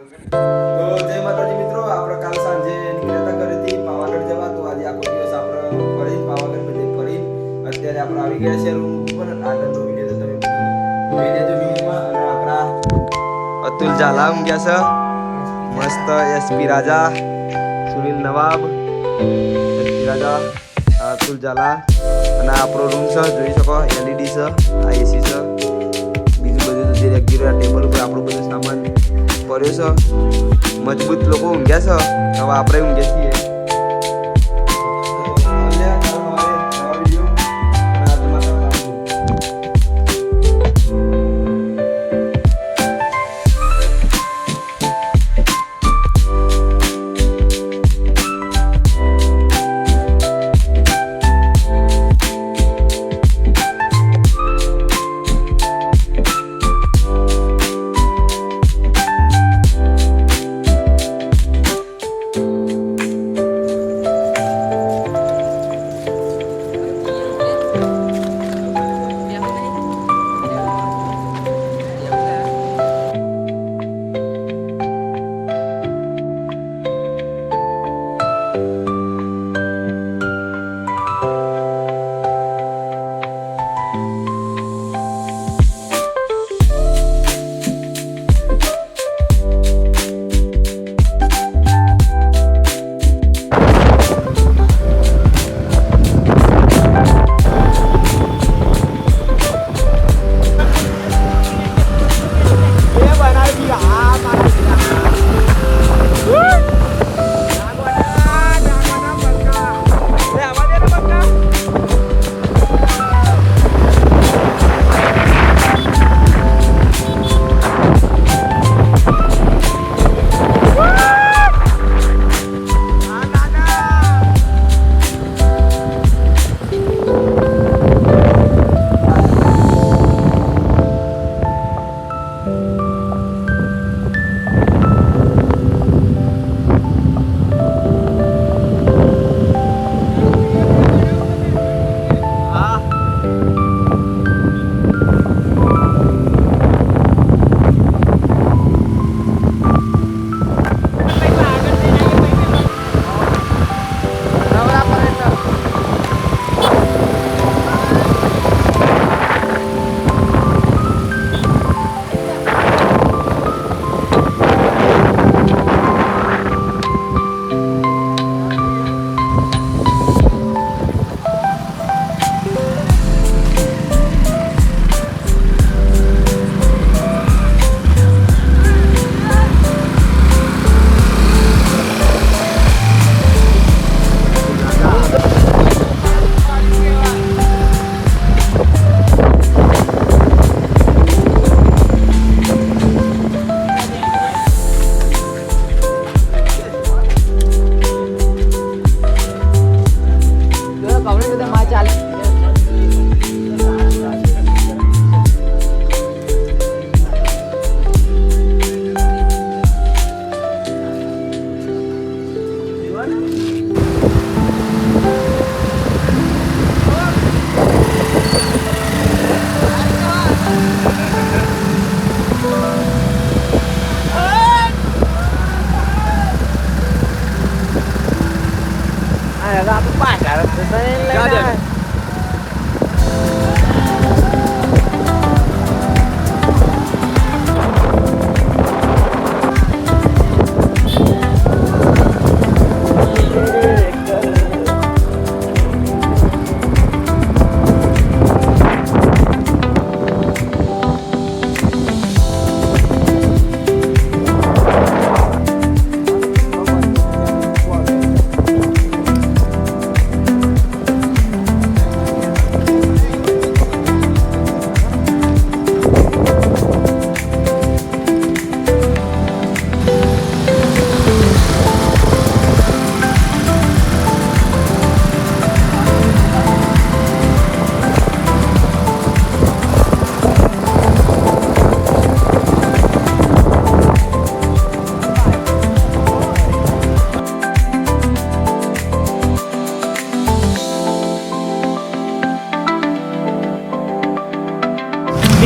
તો જય માતાજી મિત્રો, આપણે કાલ સાંજે નીકળ્યા હતા ઘરેથી પાવાગઢ જવા. તો આજે આખો દિવસ આપણે ફરીને પાવાગઢ બધે ફરીને અત્યારે આપણે આવી ગયા છે રૂમ ઉપર. આગળનો વિડીયો તો તમે જોઈ લેજો વિડીયોમાં. અને આપણા અતુલ ઝાલા ગયા છે મસ્ત. એસપી રાજા, સુનિલ નવાબ, એસપી રાજા, અતુલ ઝાલા. અને આપણો રૂમ છે જોઈ શકો, એલઈડી છે, આ એસી છે, બીજું બધું જે રેગ્યુલર ટેબલ ઉપર આપણું બધું સામાન પડ્યો છે. મજબૂત લોકો ઊંઘ્યા છે, હવે આપણે ઊંઘ્યા છીએ.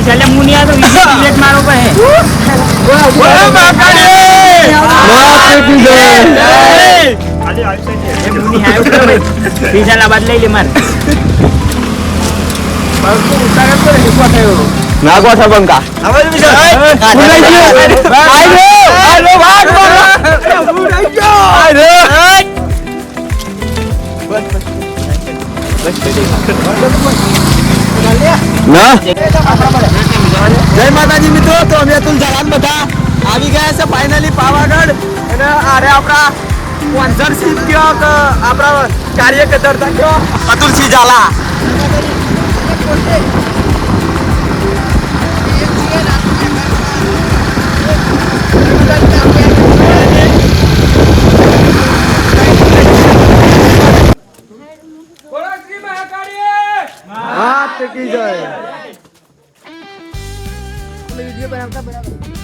चले मुनिया तो विकेट मारो पे है। ના ગોઠા બંકા જય માતાજી મિત્રો. તો અમે અતુલ જલાન બધા આવી ગયા છે ફાઇનલી પાવાગઢ. અને આરે આપણા સ્પોન્સરશિપ કયો કે આપણા કાર્યકર્તા કયો અતુલસિંહ ઝાલા.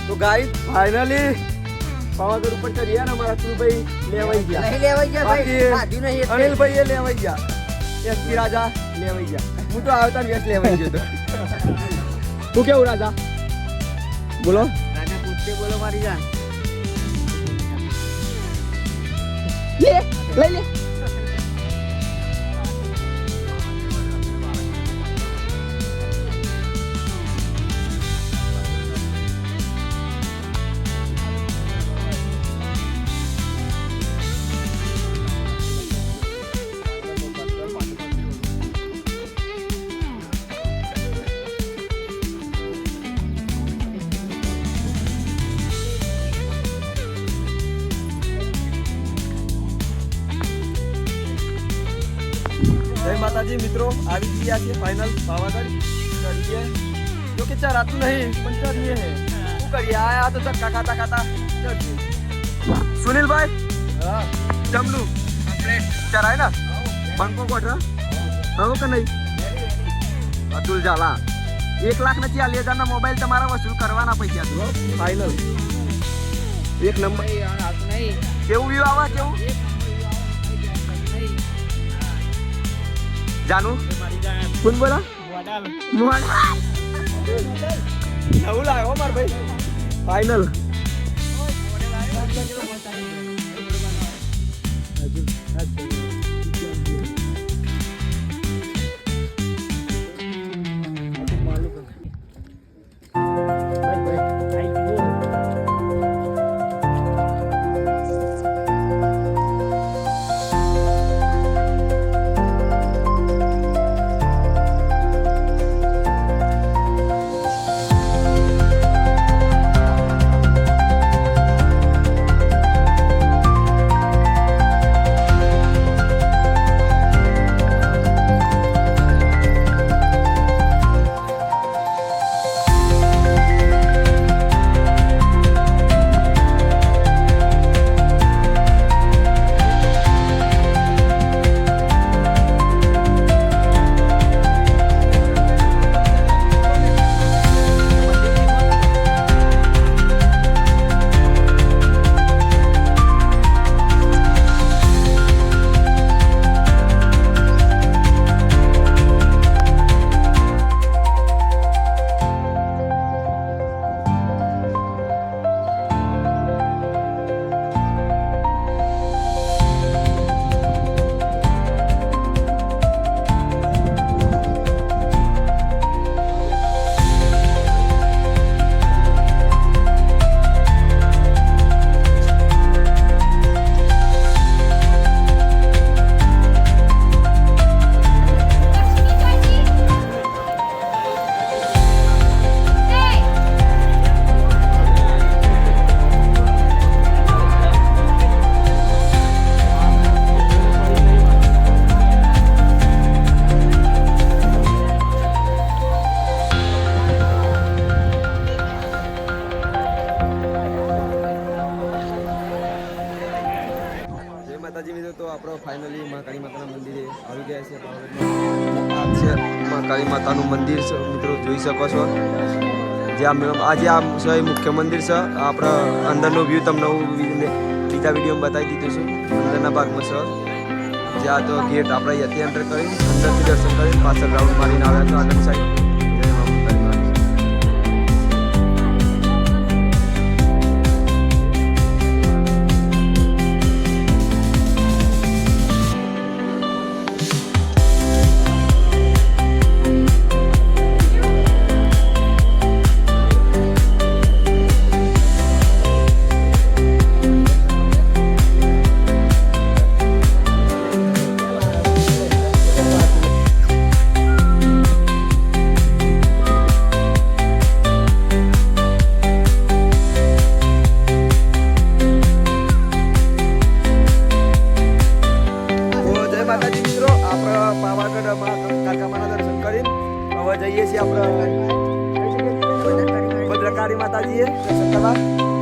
तो गाइस फाइनली पावागढ़ ऊपर चढ़िया ना हमारा तू भाई लेवाई गया नहीं लेवाई गया भाई आजू नहीं अनिल भाई ये लेवाई गया एसपी राजा लेवाई गया હું તો આવતા વેસ લેવાઈ ગયો તો તું કેવું રાજા બોલો રાજા પૂછતે બોલો મારી જાન લે લઈ લે जय माता जी मित्रों આવી ગયા છે ફાઇનલ પાવાગઢ ચડીએ જો કે ચરાતું નહીં પણ ચડીએ હે શું કરીએ આ તો ધક્કા ખાતા ખાતા ચડીએ સુનિલભાઈ હા જમનું કમ્પ્લીટ ચરાય ના બંકો કોઠા હવે કે નહીં અતુલ ઝાલા 1,40,000 ના મોબાઈલ તમારા વસૂલ કરવાના પૈસા તો ફાઇનલ એક નંબર કેવું વ્યૂ આવા કેવું जानू कौन बोला नवू लायो मार भाई फाइनल માતાજી મિત્રો તો આપણો ફાઇનલી માં કાળી માતાના મંદિરે આવી ગયા છે પાવાગઢમાં. આ છે માં કાળી માતાનું મંદિર છે મિત્રો, જોઈ શકો છો. આજે આ છે મુખ્ય મંદિર છે. આપણે અંદરનો વ્યૂ તમને હું બીજા વિડીયોમાં બતાવી દીધું છું. અંદરના ભાગમાં છે જ્યાં તો ગેટ આપણે અહીંયાથી એન્ટર કરી અંદરથી દર્શન કરી પાછળ રાઉન્ડ મારીને આવ્યા છો આગળ સાઈડ.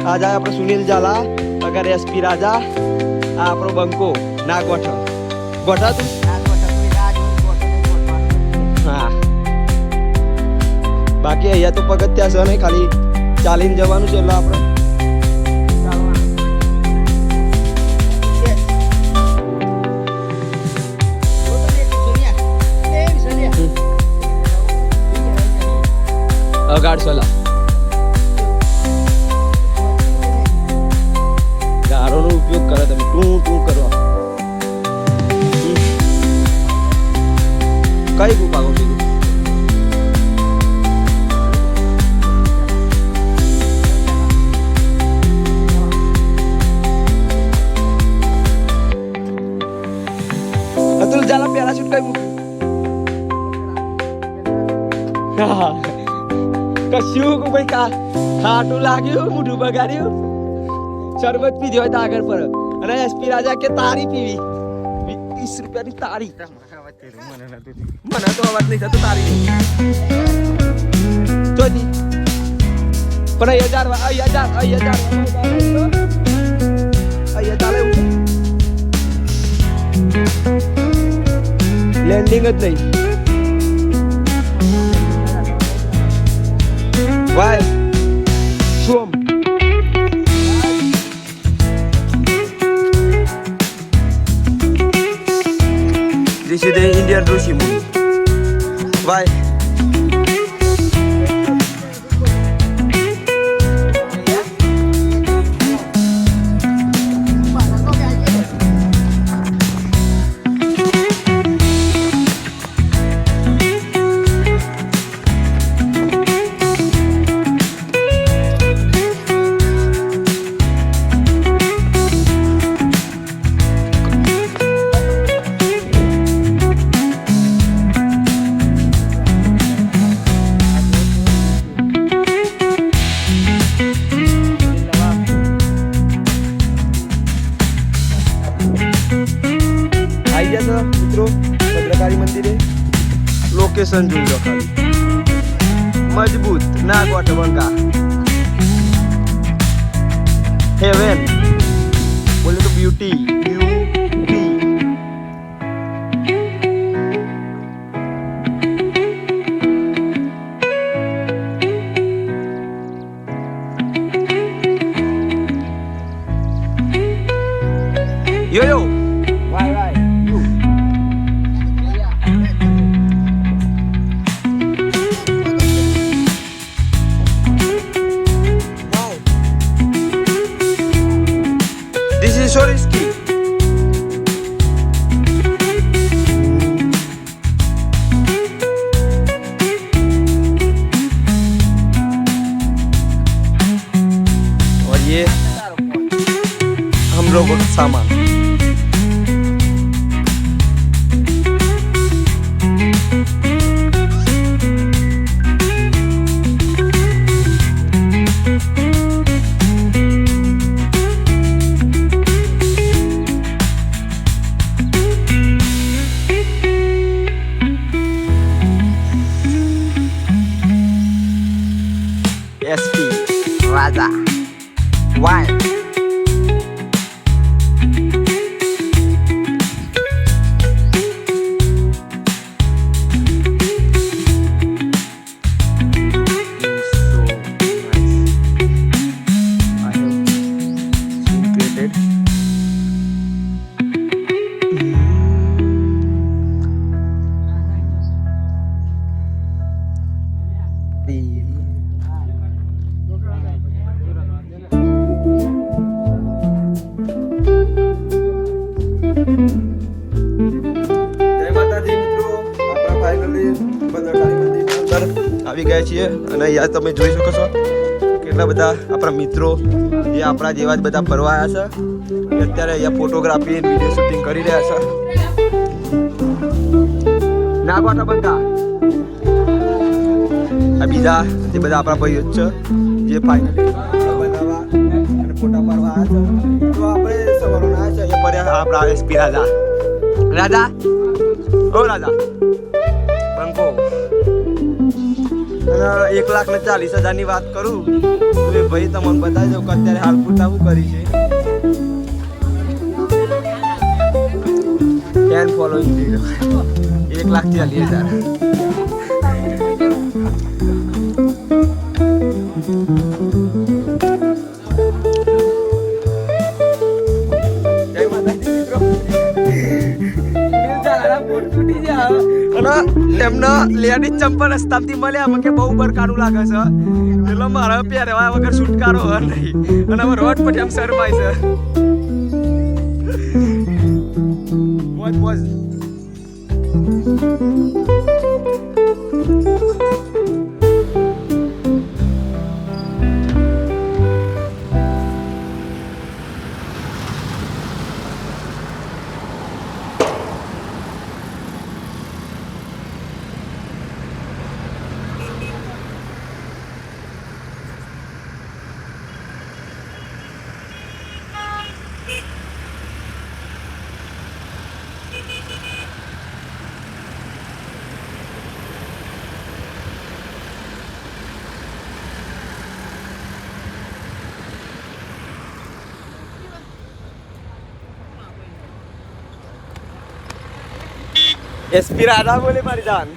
આ જાય આપણો સુનિલ ઝાલા અગર એસપી રાજા આ આપણો બંકો ના ગોઠા તું હા બાકી અહીંયા તો પગથિયા છે નહીં ખાલી ચાલીને જવાનું છે એટલે આપણે અગાડ સલા ગારોનો ઉપયોગ કરે તમે ટૂં કરવા કઈ ગુફા છે અતુલ ઝાલા પેરાશૂટ કઈ મૂક્યું કશું ભાઈ ખાટું લાગ્યું મોઢું બગાડ્યું શરબત પીધી હોય તો આગળ પર અને એસપી રાજા કે તારી પીવી 20 રૂપિયાની તારી મને તો અવાજ નહીં થતો તારી નહીં તો નહીં પણ 1000 લેન્ડિંગ જ નહીં વાય સોમ This is the Indian Rishi movie. Why? આવી ગયા છો મિત્રો ભદ્રકાળી મંદિરે લોકેશન જોઈ લો ખાલી મજબૂત ના ગોઠ બંકા હેવન બોલે તો beauty yo Why you Wow This is so risky और ये हम लोगों का सामान SP Raja Why જય માતાજી મિત્રો આપણા ફાઇનલી ભદ્રકાળી મંદિરની અંદર આવી ગયા છીએ અને અહીંયા તમે જોઈ શકો છો કેટલા બધા આપણા મિત્રો જે આપણા જેવા જ બધા ફરવા આવ્યા છે અત્યારે અહીંયા ફોટોગ્રાફી વિડીયો શૂટિંગ કરી રહ્યા છે ના ગોઠા બંકા આ બીજા જે બધા આપણા ભાઈઓ જ છે જે ફાઇનલી બનાવવા અને ફોટા પાડવા આવ્યા છે તો આપણે સવારોના આવ્યા છે અહીંયા પડ્યા આપણા એસપી રાજા રાજા ઓ રાજા બંકો અને 1,40,000 ની વાત કરું તો એ ભાઈ તમને બતાવી દઉં કે અત્યારે હાલ પૂરતા શું કરી છે. Fan following 1,40,000. એમનો લેડીઝ ચંપલ રસ્તામાંથી મળ્યા મને કે બહુ બરકારું લાગે છે એટલે મારા પહેરવા વગર છુટકારો હોય નહીં અને હવે રોડ પર એમ શરમાય છે. મોજ મોજ. એસપી રાધા બોલે મારી જાન.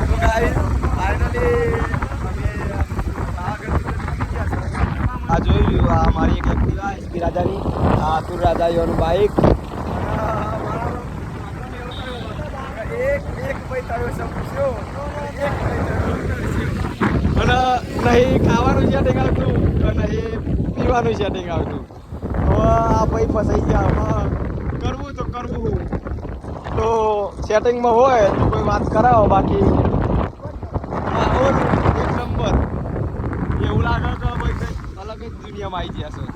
તો ગાઈસ ફાઇનલી આ જોઈ લ્યો આ મારી એક એક્ટિવા એસપી રાધાની આ અતુર રાધા યોનું બાઇક એક ભાઈ તારો સમજ્યો અને નહીં ખાવાનું સેટિંગ આવતું નહીં પીવાનું સેટિંગ આવતું. આ ભાઈ ફસાઈ ગયા કરવું તો કરવું તો સેટિંગમાં હોય તો કોઈ વાત કરાવો બાકી એક નંબર એવું લાગે કે ભાઈ કંઈક અલગ જ દુનિયામાં આવી ગયા છે.